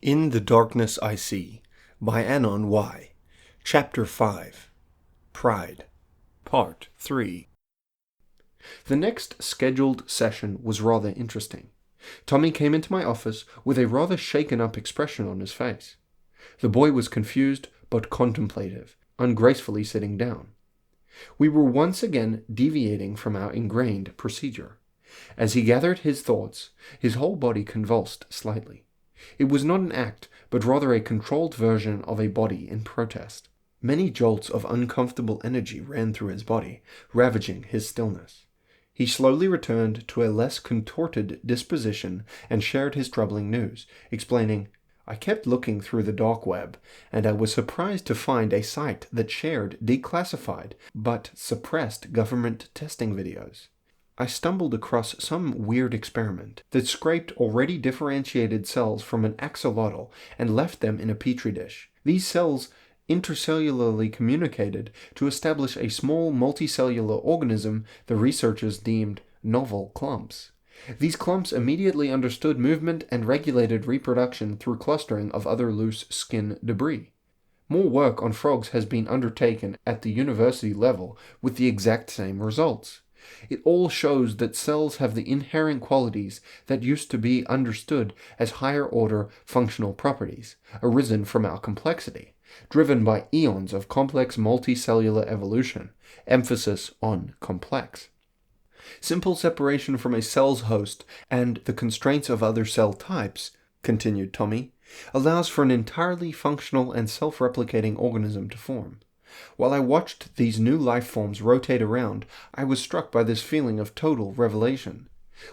In the Darkness I See, by Anon Y. Chapter 5. Pride. Part 3. The next scheduled session was rather interesting. Tommy came into my office with a rather shaken-up expression on his face. The boy was confused but contemplative, ungracefully sitting down. We were once again deviating from our ingrained procedure. As he gathered his thoughts, his whole body convulsed slightly. It was not an act, but rather a controlled version of a body in protest. Many jolts of uncomfortable energy ran through his body, ravaging his stillness. He slowly returned to a less contorted disposition and shared his troubling news, explaining, "I kept looking through the dark web, and I was surprised to find a site that shared declassified but suppressed government testing videos. I stumbled across some weird experiment that scraped already differentiated cells from an axolotl and left them in a petri dish. These cells intercellularly communicated to establish a small multicellular organism the researchers deemed novel clumps. These clumps immediately understood movement and regulated reproduction through clustering of other loose skin debris. More work on frogs has been undertaken at the university level with the exact same results. It all shows that cells have the inherent qualities that used to be understood as higher-order functional properties, arisen from our complexity, driven by eons of complex multicellular evolution, emphasis on complex. Simple separation from a cell's host and the constraints of other cell types," continued Tommy, "allows for an entirely functional and self-replicating organism to form. While I watched these new life forms rotate around, I was struck by this feeling of total revelation.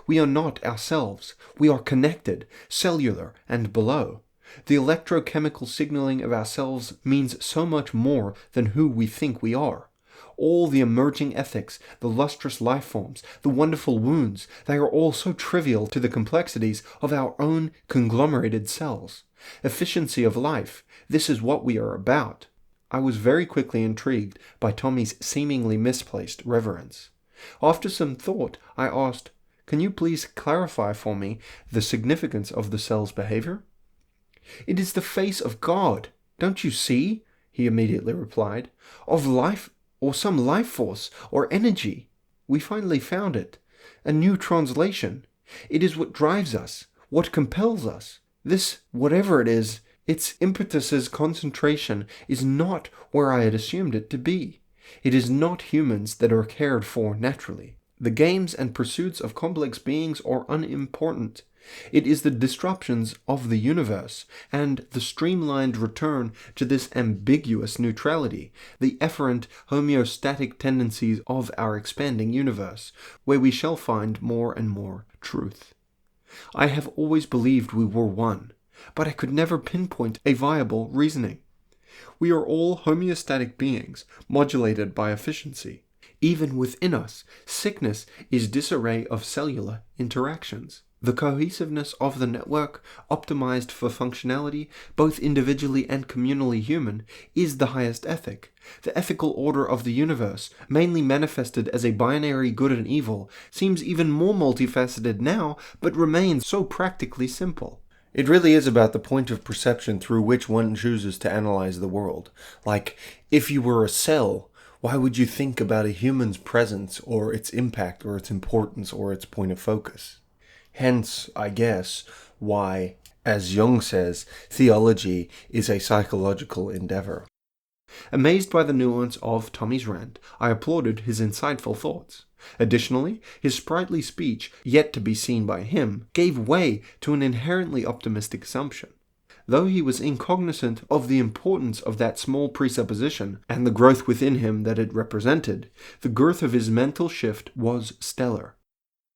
We are not ourselves. We are connected, cellular, and below. The electrochemical signaling of ourselves means so much more than who we think we are. All the emerging ethics, the lustrous life forms, the wonderful wounds, they are all so trivial to the complexities of our own conglomerated cells. Efficiency of life, this is what we are about." I was very quickly intrigued by Tommy's seemingly misplaced reverence. After some thought, I asked, "Can you please clarify for me the significance of the cell's behavior?" "It is the face of God, don't you see?" he immediately replied. "Of life, or some life force, or energy. We finally found it. A new translation. It is what drives us, what compels us. This, whatever it is, its impetus's concentration is not where I had assumed it to be. It is not humans that are cared for naturally. The games and pursuits of complex beings are unimportant. It is the disruptions of the universe, and the streamlined return to this ambiguous neutrality, the efferent homeostatic tendencies of our expanding universe, where we shall find more and more truth. I have always believed we were one, but I could never pinpoint a viable reasoning. We are all homeostatic beings, modulated by efficiency. Even within us, sickness is disarray of cellular interactions. The cohesiveness of the network, optimized for functionality, both individually and communally human, is the highest ethic. The ethical order of the universe, mainly manifested as a binary good and evil, seems even more multifaceted now, but remains so practically simple. It really is about the point of perception through which one chooses to analyze the world. Like, if you were a cell, why would you think about a human's presence, or its impact, or its importance, or its point of focus? Hence, I guess, why, as Jung says, theology is a psychological endeavor. Amazed by the nuance of Tommy's rant, I applauded his insightful thoughts. Additionally, his sprightly speech, yet to be seen by him, gave way to an inherently optimistic assumption. Though he was incognizant of the importance of that small presupposition and the growth within him that it represented, the girth of his mental shift was stellar.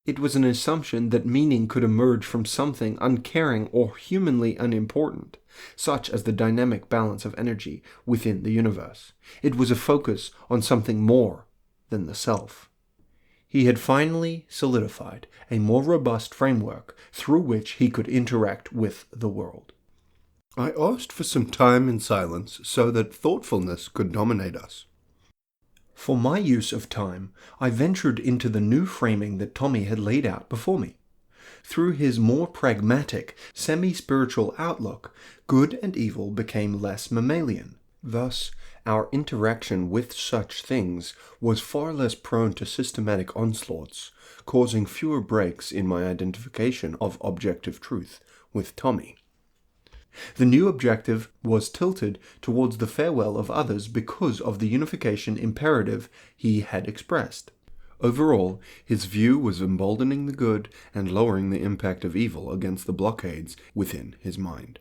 It was an assumption that meaning could emerge from something uncaring or humanly unimportant, such as the dynamic balance of energy within the universe. It was a focus on something more than the self. He had finally solidified a more robust framework through which he could interact with the world. I asked for some time in silence so that thoughtfulness could dominate us. For my use of time, I ventured into the new framing that Tommy had laid out before me. Through his more pragmatic, semi-spiritual outlook, good and evil became less mammalian. Thus, our interaction with such things was far less prone to systematic onslaughts, causing fewer breaks in my identification of objective truth with Tommy. The new objective was tilted towards the farewell of others because of the unification imperative he had expressed. Overall, his view was emboldening the good and lowering the impact of evil against the blockades within his mind.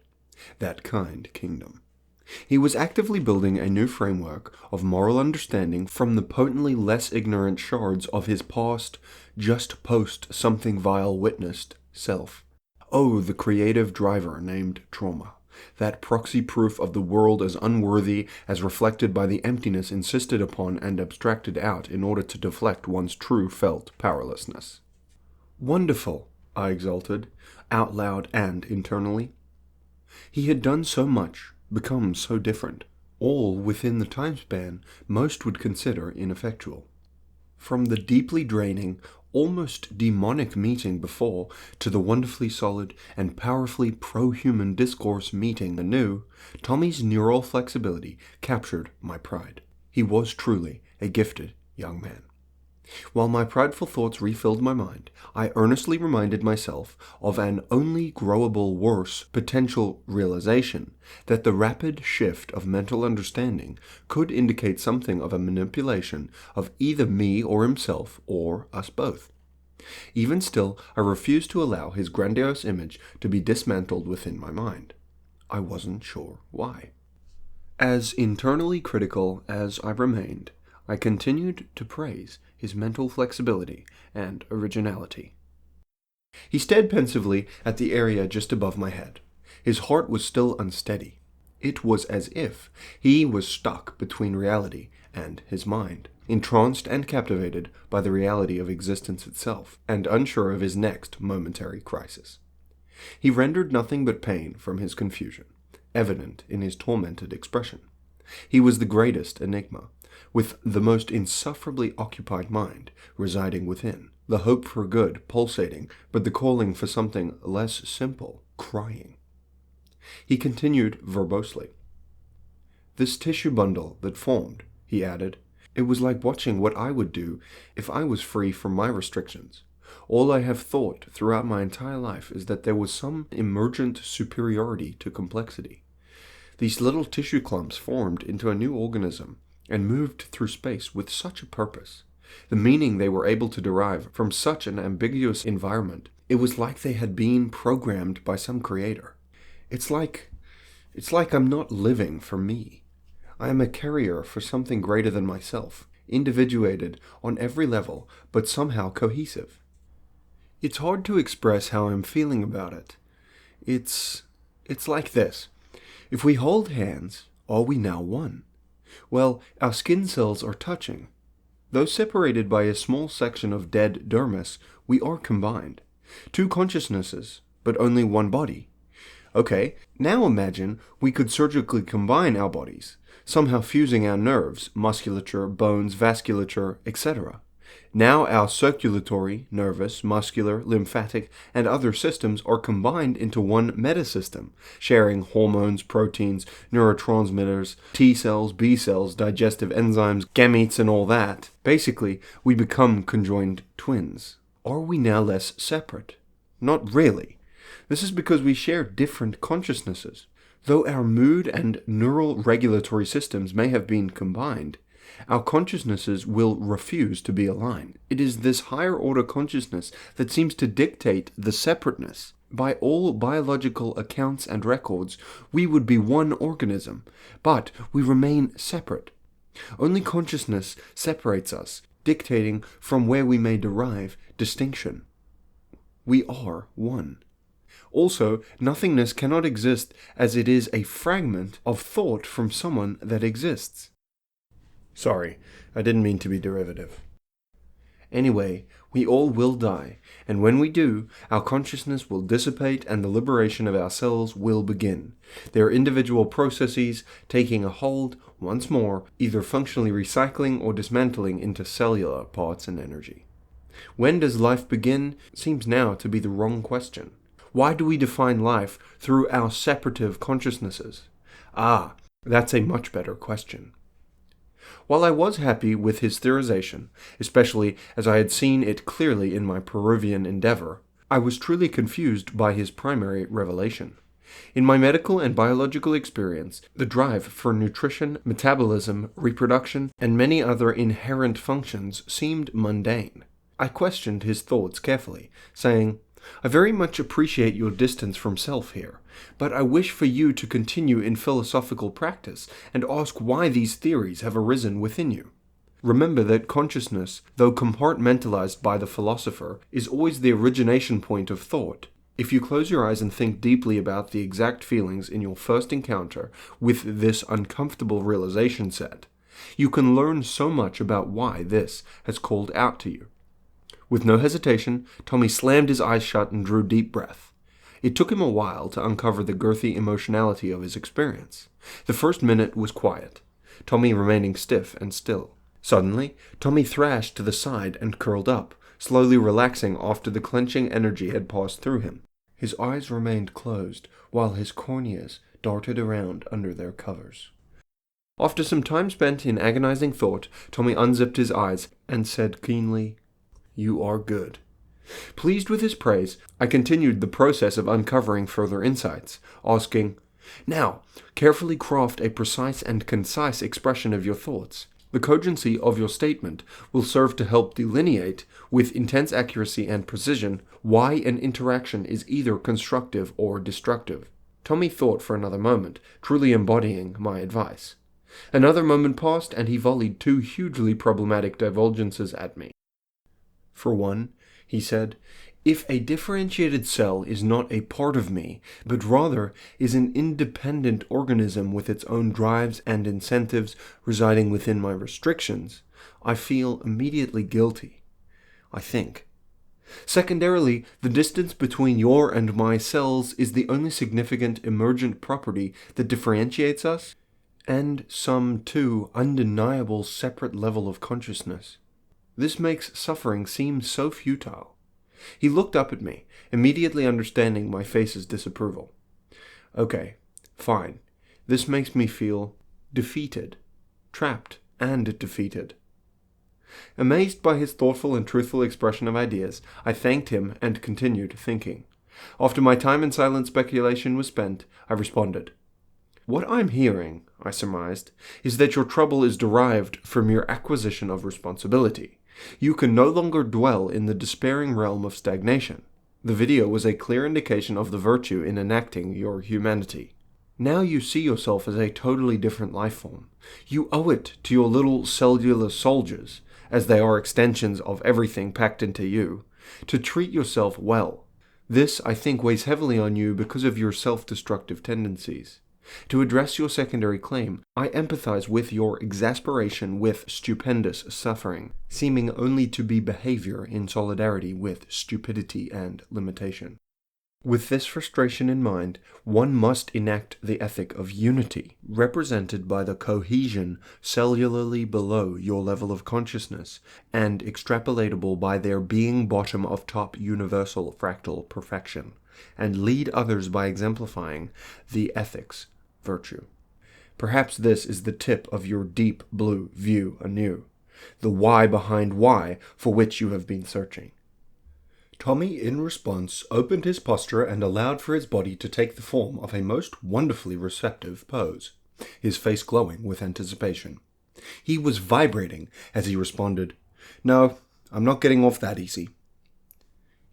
That kind kingdom. He was actively building a new framework of moral understanding from the potently less ignorant shards of his past, just post-something vile witnessed self. Oh, the creative driver named trauma. That proxy proof of the world as unworthy as reflected by the emptiness insisted upon and abstracted out in order to deflect one's true felt powerlessness. Wonderful, I exulted, out loud and internally. He had done so much, become so different, all within the time span most would consider ineffectual. From the deeply draining, almost demonic meeting before to the wonderfully solid and powerfully pro-human discourse meeting anew, Tommy's neural flexibility captured my pride. He was truly a gifted young man. While my prideful thoughts refilled my mind, I earnestly reminded myself of an only growable worse potential realization that the rapid shift of mental understanding could indicate something of a manipulation of either me or himself or us both. Even still, I refused to allow his grandiose image to be dismantled within my mind. I wasn't sure why. As internally critical as I remained, I continued to praise his mental flexibility and originality. He stared pensively at the area just above my head. His heart was still unsteady. It was as if he was stuck between reality and his mind, entranced and captivated by the reality of existence itself, and unsure of his next momentary crisis. He rendered nothing but pain from his confusion, evident in his tormented expression. He was the greatest enigma, with the most insufferably occupied mind residing within, the hope for good pulsating, but the calling for something less simple crying. He continued verbosely. This tissue bundle that formed, he added, it was like watching what I would do if I was free from my restrictions. All I have thought throughout my entire life is that there was some emergent superiority to complexity. These little tissue clumps formed into a new organism and moved through space with such a purpose. The meaning they were able to derive from such an ambiguous environment, it was like they had been programmed by some creator. It's like I'm not living for me. I am a carrier for something greater than myself, individuated on every level, but somehow cohesive. It's hard to express how I'm feeling about it. It's like this. If we hold hands, are we now one? Well, our skin cells are touching. Though separated by a small section of dead dermis, we are combined. Two consciousnesses, but only one body. Okay, now imagine we could surgically combine our bodies, somehow fusing our nerves, musculature, bones, vasculature, etc. Now our circulatory, nervous, muscular, lymphatic, and other systems are combined into one metasystem, sharing hormones, proteins, neurotransmitters, T cells, B cells, digestive enzymes, gametes, and all that. Basically, we become conjoined twins. Are we now less separate? Not really. This is because we share different consciousnesses. Though our mood and neural regulatory systems may have been combined, our consciousnesses will refuse to be aligned. It is this higher order consciousness that seems to dictate the separateness. By all biological accounts and records, we would be one organism, but we remain separate. Only consciousness separates us, dictating from where we may derive distinction. We are one. Also, nothingness cannot exist as it is a fragment of thought from someone that exists. Sorry, I didn't mean to be derivative. Anyway, we all will die, and when we do, our consciousness will dissipate and the liberation of our cells will begin, their individual processes taking a hold, once more, either functionally recycling or dismantling into cellular parts and energy. When does life begin seems now to be the wrong question. Why do we define life through our separative consciousnesses? Ah, that's a much better question. While I was happy with his theorization, especially as I had seen it clearly in my Peruvian endeavor, I was truly confused by his primary revelation. In my medical and biological experience, the drive for nutrition, metabolism, reproduction, and many other inherent functions seemed mundane. I questioned his thoughts carefully, saying, "I very much appreciate your distance from self here, but I wish for you to continue in philosophical practice and ask why these theories have arisen within you. Remember that consciousness, though compartmentalized by the philosopher, is always the origination point of thought. If you close your eyes and think deeply about the exact feelings in your first encounter with this uncomfortable realization set, you can learn so much about why this has called out to you." With no hesitation, Tommy slammed his eyes shut and drew a deep breath. It took him a while to uncover the girthy emotionality of his experience. The first minute was quiet, Tommy remaining stiff and still. Suddenly, Tommy thrashed to the side and curled up, slowly relaxing after the clenching energy had passed through him. His eyes remained closed, while his corneas darted around under their covers. After some time spent in agonizing thought, Tommy unzipped his eyes and said keenly, "You are good." Pleased with his praise, I continued the process of uncovering further insights, asking, "Now, carefully craft a precise and concise expression of your thoughts. The cogency of your statement will serve to help delineate, with intense accuracy and precision, why an interaction is either constructive or destructive." Tommy thought for another moment, truly embodying my advice. Another moment passed, and he volleyed two hugely problematic divulgences at me. "For one," he said, "if a differentiated cell is not a part of me, but rather is an independent organism with its own drives and incentives residing within my restrictions, I feel immediately guilty, I think. Secondarily, the distance between your and my cells is the only significant emergent property that differentiates us, and some, too, undeniable separate level of consciousness. This makes suffering seem so futile." He looked up at me, immediately understanding my face's disapproval. "Okay, fine. This makes me feel defeated, trapped and defeated." Amazed by his thoughtful and truthful expression of ideas, I thanked him and continued thinking. After my time in silent speculation was spent, I responded. "What I'm hearing," I surmised, "is that your trouble is derived from your acquisition of responsibility. You can no longer dwell in the despairing realm of stagnation. The video was a clear indication of the virtue in enacting your humanity. Now you see yourself as a totally different life form. You owe it to your little cellular soldiers, as they are extensions of everything packed into you, to treat yourself well. This, I think, weighs heavily on you because of your self-destructive tendencies. To address your secondary claim, I empathize with your exasperation with stupendous suffering, seeming only to be behavior in solidarity with stupidity and limitation. With this frustration in mind, one must enact the ethic of unity, represented by the cohesion cellularly below your level of consciousness, and extrapolatable by their being bottom of top universal fractal perfection, and lead others by exemplifying the ethics virtue. Perhaps this is the tip of your deep blue view anew, the why behind why for which you have been searching." Tommy, in response, opened his posture and allowed for his body to take the form of a most wonderfully receptive pose, his face glowing with anticipation. He was vibrating as he responded, "No, I'm not getting off that easy."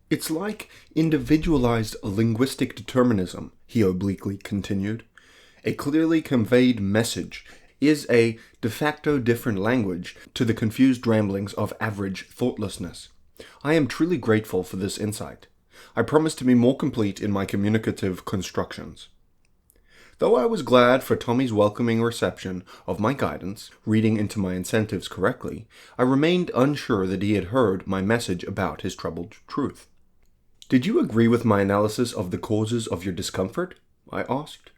"It's like individualized linguistic determinism," he obliquely continued. "A clearly conveyed message is a de facto different language to the confused ramblings of average thoughtlessness. I am truly grateful for this insight. I promise to be more complete in my communicative constructions." Though I was glad for Tommy's welcoming reception of my guidance, reading into my incentives correctly, I remained unsure that he had heard my message about his troubled truth. "Did you agree with my analysis of the causes of your discomfort?" I asked.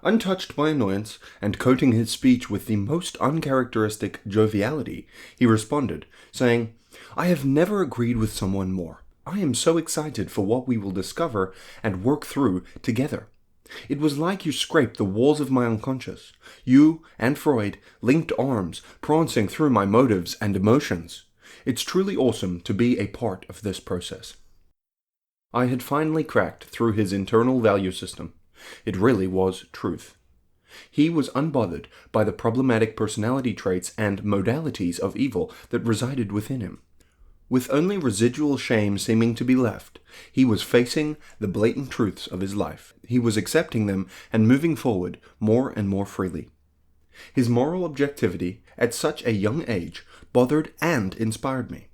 Untouched by annoyance, and coating his speech with the most uncharacteristic joviality, he responded, saying, I have never agreed with someone more. I am so excited for what we will discover and work through together. It was like you scraped the walls of my unconscious. You and Freud linked arms, prancing through my motives and emotions. It's truly awesome to be a part of this process. I had finally cracked through his internal value system. It really was truth. He was unbothered by the problematic personality traits and modalities of evil that resided within him. With only residual shame seeming to be left, he was facing the blatant truths of his life. He was accepting them and moving forward more and more freely. His moral objectivity, at such a young age, bothered and inspired me.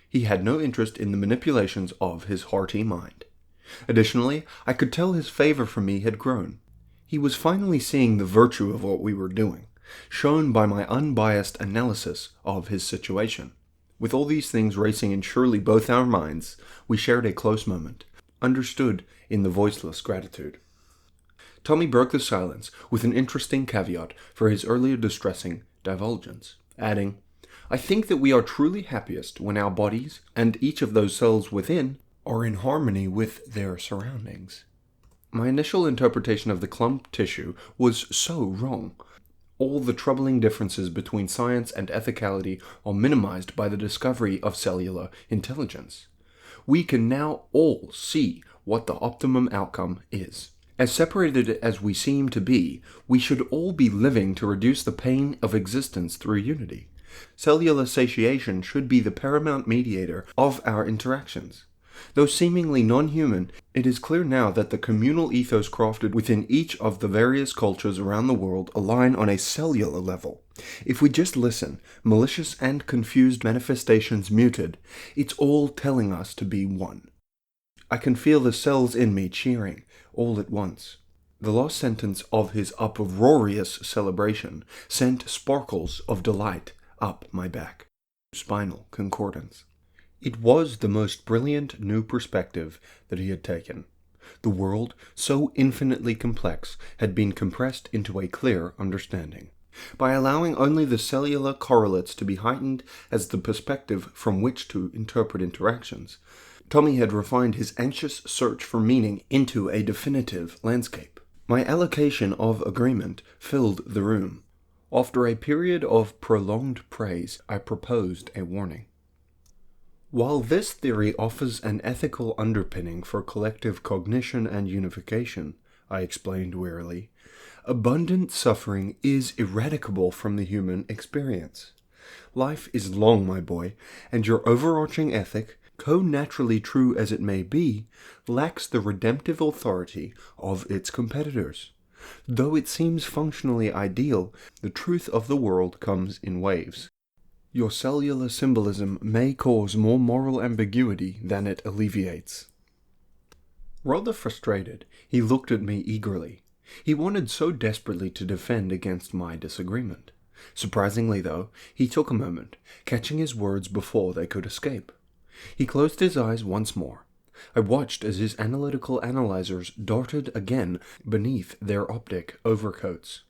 He had no interest in the manipulations of his hearty mind. Additionally, I could tell his favor for me had grown. He was finally seeing the virtue of what we were doing, shown by my unbiased analysis of his situation. With all these things racing in surely both our minds, we shared a close moment, understood in the voiceless gratitude. Tommy broke the silence with an interesting caveat for his earlier distressing divulgence, adding, "I think that we are truly happiest when our bodies, and each of those cells within, are in harmony with their surroundings." My initial interpretation of the clump tissue was so wrong. All the troubling differences between science and ethicality are minimized by the discovery of cellular intelligence. We can now all see what the optimum outcome is. As separated as we seem to be, we should all be living to reduce the pain of existence through unity. Cellular satiation should be the paramount mediator of our interactions. Though seemingly non-human, it is clear now that the communal ethos crafted within each of the various cultures around the world align on a cellular level. If we just listen, malicious and confused manifestations muted, it's all telling us to be one. I can feel the cells in me cheering, all at once. The last sentence of his uproarious celebration sent sparkles of delight up my back. Spinal concordance. It was the most brilliant new perspective that he had taken. The world, so infinitely complex, had been compressed into a clear understanding. By allowing only the cellular correlates to be heightened as the perspective from which to interpret interactions, Tommy had refined his anxious search for meaning into a definitive landscape. My allocation of agreement filled the room. After a period of prolonged praise, I proposed a warning. While this theory offers an ethical underpinning for collective cognition and unification, I explained wearily, abundant suffering is eradicable from the human experience. Life is long, my boy, and your overarching ethic, co-naturally true as it may be, lacks the redemptive authority of its competitors. Though it seems functionally ideal, the truth of the world comes in waves. Your cellular symbolism may cause more moral ambiguity than it alleviates. Rather frustrated, he looked at me eagerly. He wanted so desperately to defend against my disagreement. Surprisingly, though, he took a moment, catching his words before they could escape. He closed his eyes once more. I watched as his analytical analyzers darted again beneath their optic overcoats.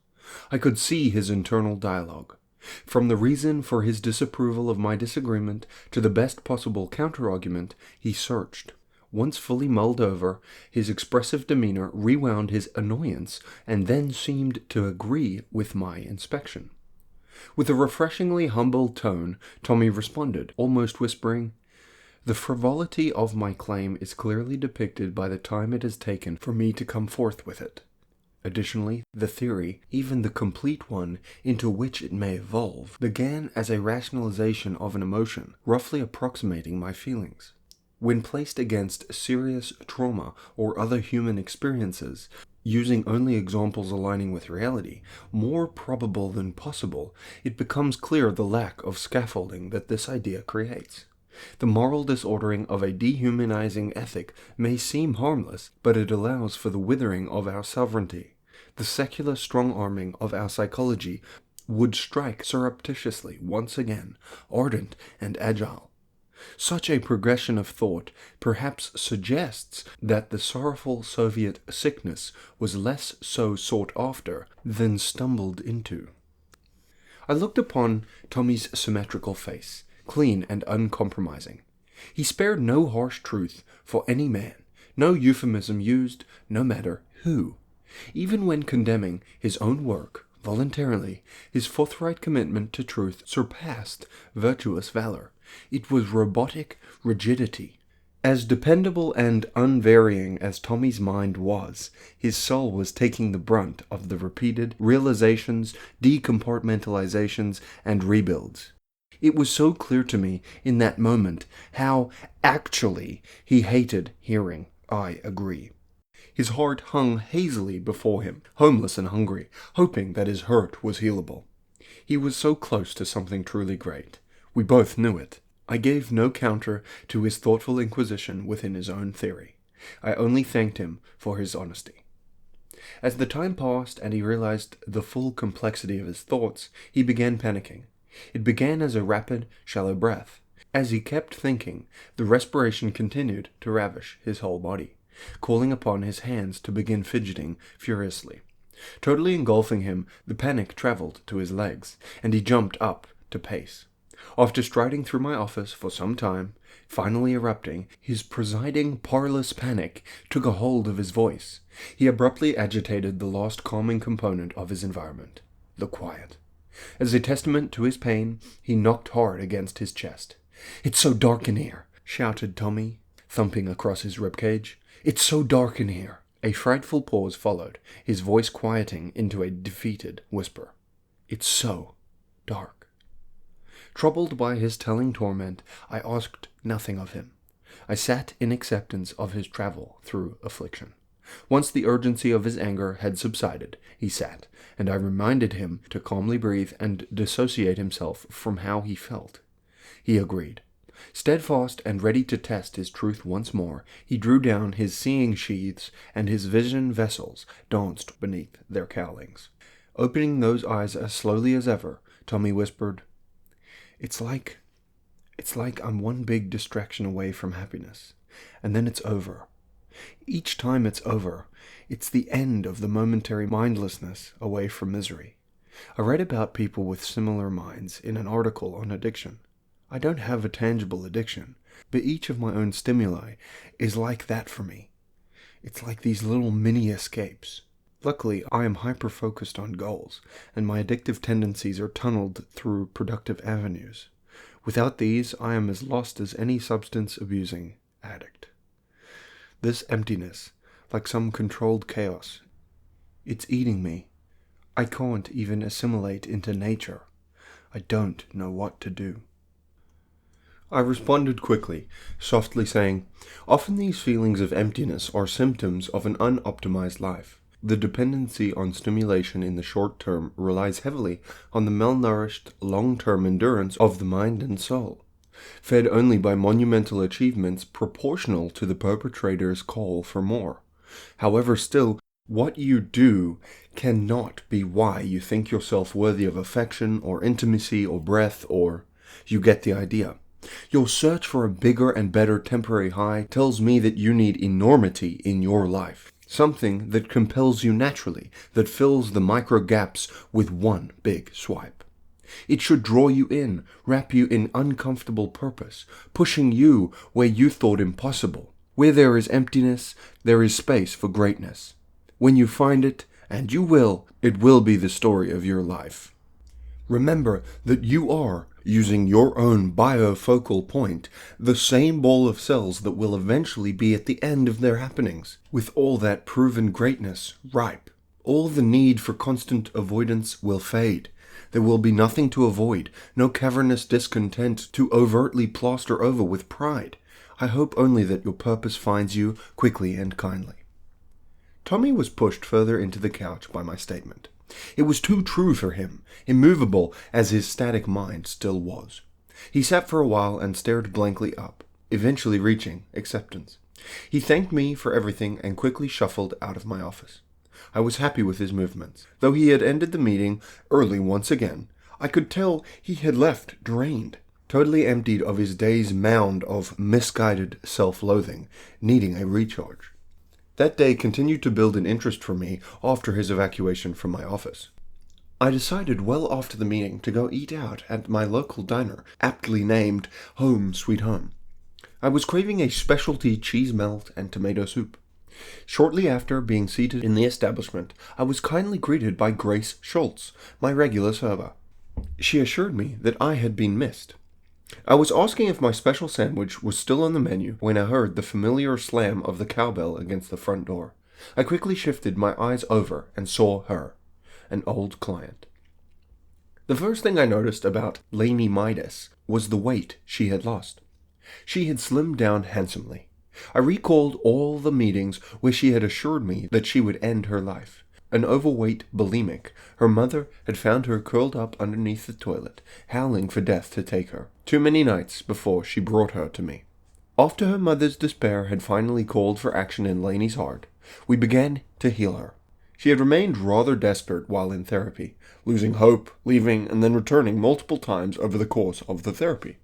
I could see his internal dialogue. From the reason for his disapproval of my disagreement to the best possible counter-argument, he searched. Once fully mulled over, his expressive demeanor rewound his annoyance and then seemed to agree with my inspection. With a refreshingly humble tone, Tommy responded, almost whispering, "The frivolity of my claim is clearly depicted by the time it has taken for me to come forth with it. Additionally, the theory, even the complete one into which it may evolve, began as a rationalization of an emotion, roughly approximating my feelings. When placed against serious trauma or other human experiences, using only examples aligning with reality, more probable than possible, it becomes clear the lack of scaffolding that this idea creates. The moral disordering of a dehumanizing ethic may seem harmless, but it allows for the withering of our sovereignty. The secular strong-arming of our psychology would strike surreptitiously once again, ardent and agile. Such a progression of thought perhaps suggests that the sorrowful Soviet sickness was less so sought after than stumbled into." I looked upon Tommy's symmetrical face, clean and uncompromising. He spared no harsh truth for any man, no euphemism used, no matter who. Even when condemning his own work, voluntarily, his forthright commitment to truth surpassed virtuous valor. It was robotic rigidity. As dependable and unvarying as Tommy's mind was, his soul was taking the brunt of the repeated realizations, decompartmentalizations, and rebuilds. It was so clear to me in that moment how actually he hated hearing I agree. His heart hung hazily before him, homeless and hungry, hoping that his hurt was healable. He was so close to something truly great. We both knew it. I gave no counter to his thoughtful inquisition within his own theory. I only thanked him for his honesty. As the time passed and he realized the full complexity of his thoughts, he began panicking. It began as a rapid, shallow breath. As he kept thinking, the respiration continued to ravish his whole body, calling upon his hands to begin fidgeting furiously. Totally engulfing him, the panic traveled to his legs, and he jumped up to pace. After striding through my office for some time, finally erupting, his presiding parlous panic took a hold of his voice. He abruptly agitated the last calming component of his environment, the quiet. As a testament to his pain, he knocked hard against his chest. "It's so dark in here," shouted Tommy, thumping across his ribcage. "It's so dark in here." A frightful pause followed, his voice quieting into a defeated whisper. "It's so dark." Troubled by his telling torment, I asked nothing of him. I sat in acceptance of his travel through affliction. Once the urgency of his anger had subsided, he sat, and I reminded him to calmly breathe and dissociate himself from how he felt. He agreed. Steadfast and ready to test his truth once more, he drew down his seeing sheaths, and his vision vessels danced beneath their cowlings. Opening those eyes as slowly as ever, Tommy whispered, It's like I'm one big distraction away from happiness, and then it's over. Each time it's over, it's the end of the momentary mindlessness away from misery. I read about people with similar minds in an article on addiction. I don't have a tangible addiction, but each of my own stimuli is like that for me. It's like these little mini escapes. Luckily, I am hyper-focused on goals, and my addictive tendencies are tunneled through productive avenues. Without these, I am as lost as any substance-abusing addict. This emptiness, like some controlled chaos, it's eating me. I can't even assimilate into nature. I don't know what to do. I responded quickly, softly saying, Often these feelings of emptiness are symptoms of an unoptimized life. The dependency on stimulation in the short term relies heavily on the malnourished long-term endurance of the mind and soul, fed only by monumental achievements proportional to the perpetrator's call for more. However, still, what you do cannot be why you think yourself worthy of affection or intimacy or breath or... You get the idea. Your search for a bigger and better temporary high tells me that you need enormity in your life. Something that compels you naturally, that fills the micro gaps with one big swipe. It should draw you in, wrap you in uncomfortable purpose, pushing you where you thought impossible. Where there is emptiness, there is space for greatness. When you find it, and you will, it will be the story of your life. Remember that you are, using your own biofocal point, the same ball of cells that will eventually be at the end of their happenings, with all that proven greatness ripe. All the need for constant avoidance will fade. There will be nothing to avoid, no cavernous discontent to overtly plaster over with pride. I hope only that your purpose finds you quickly and kindly. Tommy was pushed further into the couch by my statement. It was too true for him, immovable as his static mind still was. He sat for a while and stared blankly up, eventually reaching acceptance. He thanked me for everything and quickly shuffled out of my office. I was happy with his movements. Though he had ended the meeting early once again, I could tell he had left drained, totally emptied of his day's mound of misguided self-loathing, needing a recharge. That day continued to build an interest for me after his evacuation from my office. I decided well after the meeting to go eat out at my local diner, aptly named Home Sweet Home. I was craving a specialty cheese melt and tomato soup. Shortly after being seated in the establishment, I was kindly greeted by Grace Schultz, my regular server. She assured me that I had been missed. I was asking if my special sandwich was still on the menu when I heard the familiar slam of the cowbell against the front door. I quickly shifted my eyes over and saw her, an old client. The first thing I noticed about Lainey Midas was the weight she had lost. She had slimmed down handsomely. I recalled all the meetings where she had assured me that she would end her life. An overweight bulimic, her mother had found her curled up underneath the toilet, howling for death to take her. Too many nights before she brought her to me. After her mother's despair had finally called for action in Lainey's heart, we began to heal her. She had remained rather desperate while in therapy, losing hope, leaving, and then returning multiple times over the course of the therapy.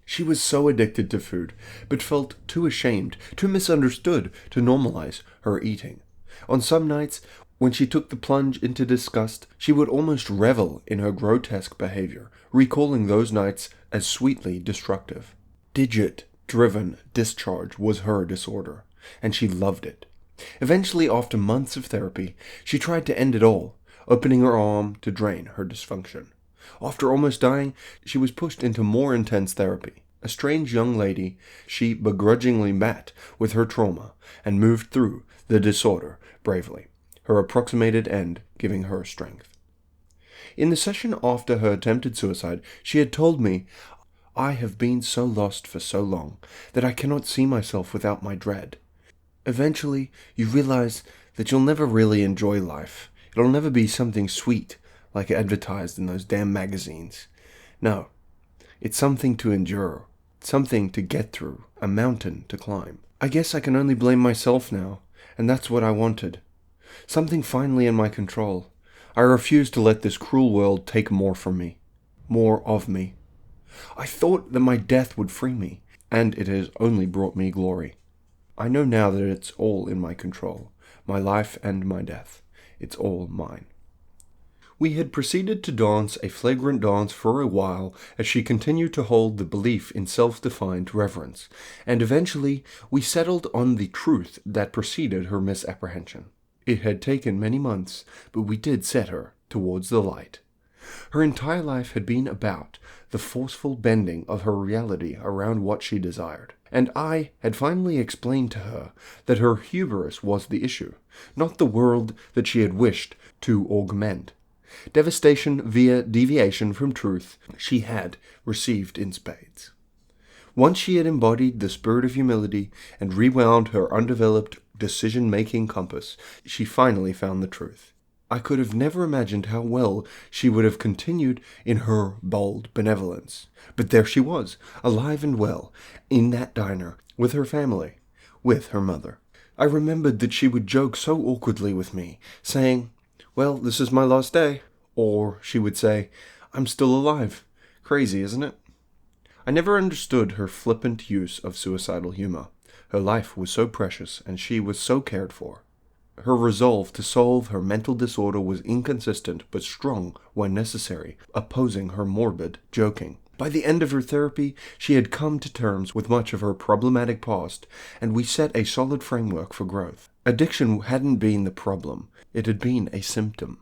She was so addicted to food, but felt too ashamed, too misunderstood to normalize her eating. On some nights, when she took the plunge into disgust, she would almost revel in her grotesque behavior, recalling those nights as sweetly destructive. Digit-driven discharge was her disorder, and she loved it. Eventually, after months of therapy, she tried to end it all, opening her arm to drain her dysfunction. After almost dying, she was pushed into more intense therapy. A strange young lady, she begrudgingly met with her trauma and moved through the disorder bravely, her approximated end giving her strength. In the session after her attempted suicide, she had told me, "I have been so lost for so long that I cannot see myself without my dread. Eventually, you realize that you'll never really enjoy life. It'll never be something sweet like advertised in those damn magazines. No, it's something to endure, something to get through, a mountain to climb. I guess I can only blame myself now, and that's what I wanted. Something finally in my control. I refuse to let this cruel world take more from me, more of me. I thought that my death would free me, and it has only brought me glory. I know now that it's all in my control, my life and my death. It's all mine." We had proceeded to dance a flagrant dance for a while as she continued to hold the belief in self-defined reverence, and eventually we settled on the truth that preceded her misapprehension. It had taken many months, but we did set her towards the light. Her entire life had been about the forceful bending of her reality around what she desired, and I had finally explained to her that her hubris was the issue, not the world that she had wished to augment. Devastation via deviation from truth she had received in spades. Once she had embodied the spirit of humility and rewound her undeveloped decision-making compass, she finally found the truth. I could have never imagined how well she would have continued in her bold benevolence. But there she was, alive and well, in that diner, with her family, with her mother. I remembered that she would joke so awkwardly with me, saying, "Well, this is my last day." Or she would say, "I'm still alive. Crazy, isn't it?" I never understood her flippant use of suicidal humor. Her life was so precious, and she was so cared for. Her resolve to solve her mental disorder was inconsistent but strong when necessary, opposing her morbid joking. By the end of her therapy, she had come to terms with much of her problematic past, and we set a solid framework for growth. Addiction hadn't been the problem, it had been a symptom.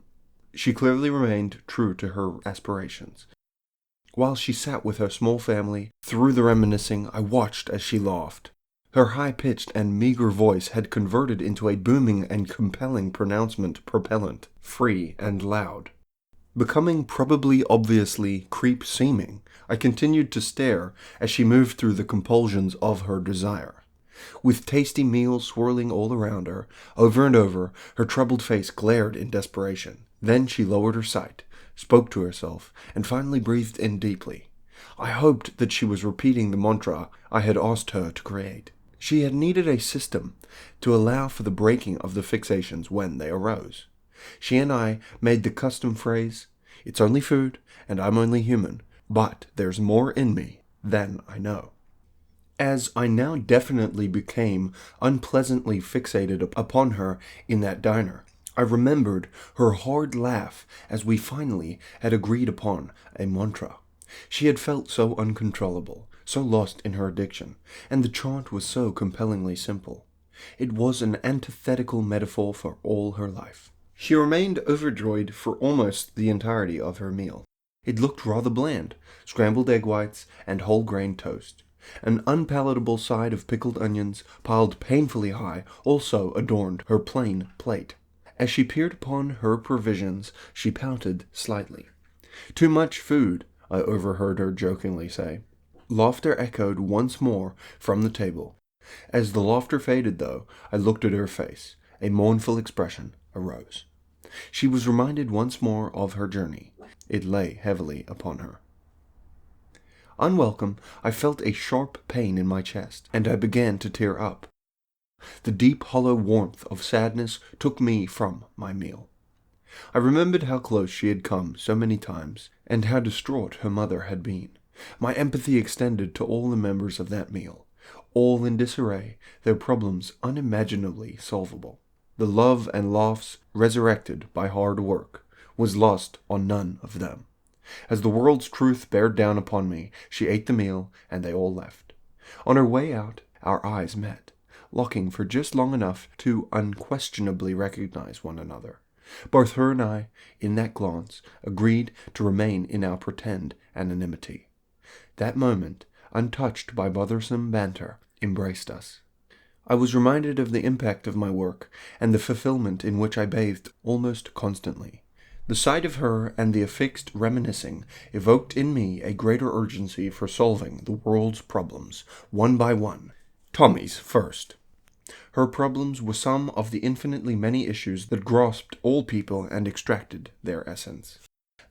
She clearly remained true to her aspirations. While she sat with her small family, through the reminiscing, I watched as she laughed. Her high-pitched and meager voice had converted into a booming and compelling pronouncement propellant, free and loud. Becoming probably obviously creep-seeming, I continued to stare as she moved through the compulsions of her desire. With tasty meals swirling all around her, over and over, her troubled face glared in desperation. Then she lowered her sight, spoke to herself, and finally breathed in deeply. I hoped that she was repeating the mantra I had asked her to create. She had needed a system to allow for the breaking of the fixations when they arose. She and I made the custom phrase, "It's only food, and I'm only human, but there's more in me than I know." As I now definitely became unpleasantly fixated upon her in that diner, I remembered her hard laugh as we finally had agreed upon a mantra. She had felt so uncontrollable, so lost in her addiction, and the chant was so compellingly simple. It was an antithetical metaphor for all her life. She remained overjoyed for almost the entirety of her meal. It looked rather bland, scrambled egg whites and whole grain toast. An unpalatable side of pickled onions, piled painfully high, also adorned her plain plate. As she peered upon her provisions, she pouted slightly. "Too much food," I overheard her jokingly say. Laughter echoed once more from the table. As the laughter faded, though, I looked at her face. A mournful expression arose. She was reminded once more of her journey. It lay heavily upon her. Unwelcome, I felt a sharp pain in my chest, and I began to tear up. The deep, hollow warmth of sadness took me from my meal. I remembered how close she had come so many times, and how distraught her mother had been. My empathy extended to all the members of that meal, all in disarray, their problems unimaginably solvable. The love and laughs resurrected by hard work was lost on none of them. As the world's truth bared down upon me, she ate the meal, and they all left. On her way out, our eyes met, locking for just long enough to unquestionably recognize one another. Both her and I, in that glance, agreed to remain in our pretend anonymity. That moment, untouched by bothersome banter, embraced us. I was reminded of the impact of my work, and the fulfillment in which I bathed almost constantly. The sight of her and the affixed reminiscing evoked in me a greater urgency for solving the world's problems, one by one. Tommy's first. Her problems were some of the infinitely many issues that grasped all people and extracted their essence.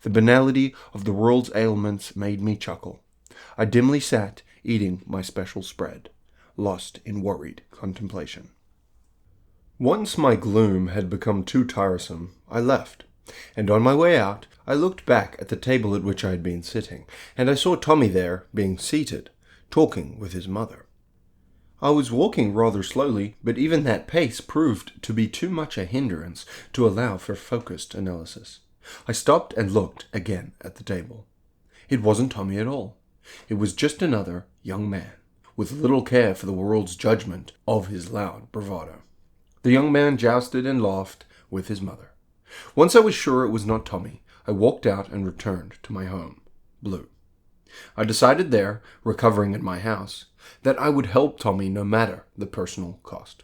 The banality of the world's ailments made me chuckle. I dimly sat, eating my special spread, lost in worried contemplation. Once my gloom had become too tiresome, I left, and on my way out, I looked back at the table at which I had been sitting, and I saw Tommy there, being seated, talking with his mother. I was walking rather slowly, but even that pace proved to be too much a hindrance to allow for focused analysis. I stopped and looked again at the table. It wasn't Tommy at all. It was just another young man, with little care for the world's judgment of his loud bravado. The young man jousted and laughed with his mother. Once I was sure it was not Tommy, I walked out and returned to my home, Blue. I decided there, recovering at my house, that I would help Tommy no matter the personal cost.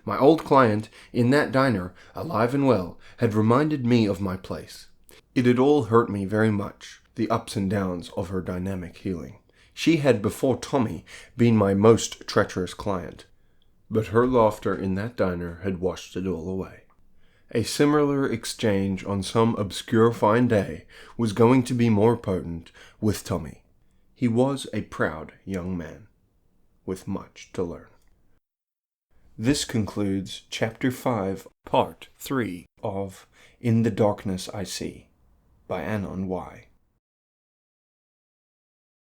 My old client in that diner, alive and well, had reminded me of my place. It had all hurt me very much, the ups and downs of her dynamic healing. She had, before Tommy, been my most treacherous client, but her laughter in that diner had washed it all away. A similar exchange on some obscure fine day was going to be more potent with Tommy. He was a proud young man, with much to learn. This concludes Chapter 5, Part 3 of In the Darkness I See, by Anon Y.